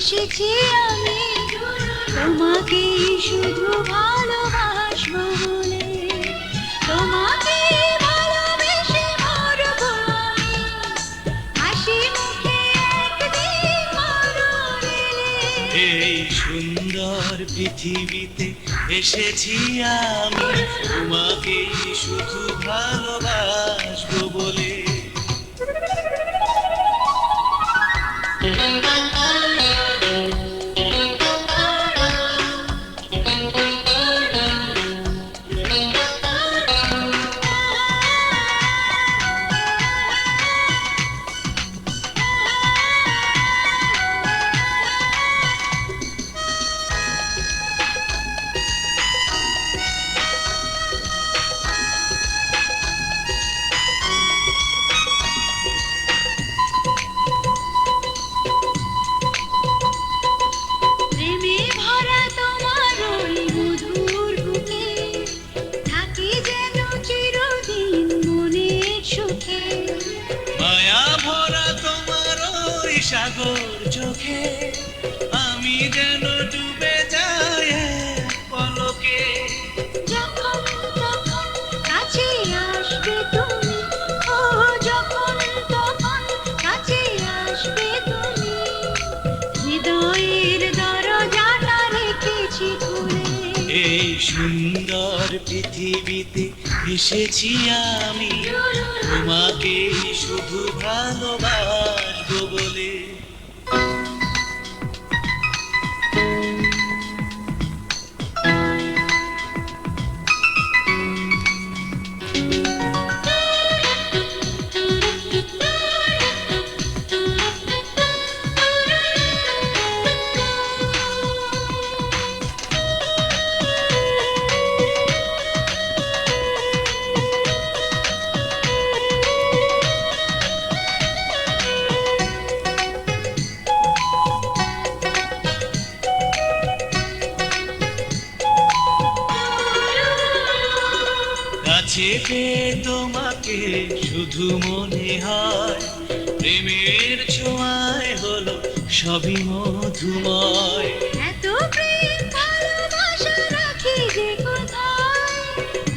এসেছি আমি তোমাকে শুধু ভালোবাসবো বলে, তোমাকে ভালোবেসে মরবো আমি, হাসি মুখে একদিন মরণ এলে। এই সুন্দর পৃথিবীতে এসেছি আমি তোমাকে শুধু ভালোবাসবো বলে। প্রেমে ভরা তোমার ওই মধুর বুকে থাকি যেন চিরদিন মনের সুখে। মায়া ভরা তোমার ওই সাগর চোখে আমি যেন ডুবে যাই এক পলকে। যখন তখন কাছে আসবে তুমি, ও যখন তখন কাছে আসবে তুমি, হৃদয়ের দরজাটা রেখেছি খুলে। এই সুন্দর পৃথিবীতে এসেছি আমি তোমাকে শুধু ভালোবাসবো বলে। কাছে পেয়ে তোমাকে শুধু মনে হয় প্রেমের ছোঁয়ায় হলো সবই মধুময়। এত প্রেম ভালোবাসা রাখি যে কোথায়,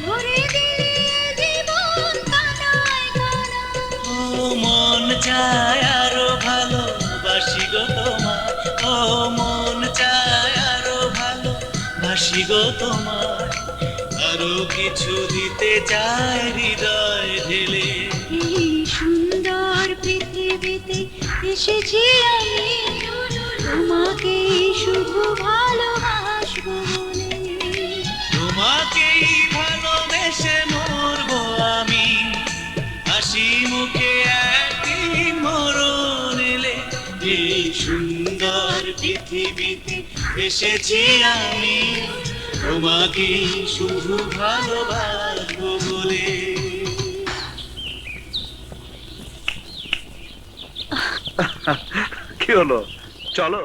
ভরে দিলে জীবন কানায় কানায়। ও মন চায় আরো ভালোবাসি গো তোমায়, ও মন চায় আরো ভালোবাসি গো তোমায়, আরো কিছু দিতে চায় হৃদয় ঢেলে। এই সুন্দর পৃথিবীতে এসেছি আমি তোমাকে শুধু ভালোবাসবো বলে, তোমাকেই ভালোবেসে মরবো আমি, হাসি মুখে একদিন মরণ এলে। এই সুন্দর পৃথিবীতে এসেছি আমি তোমাকে শুধু ভালোবাসবো বলে। কি হলো, চলো।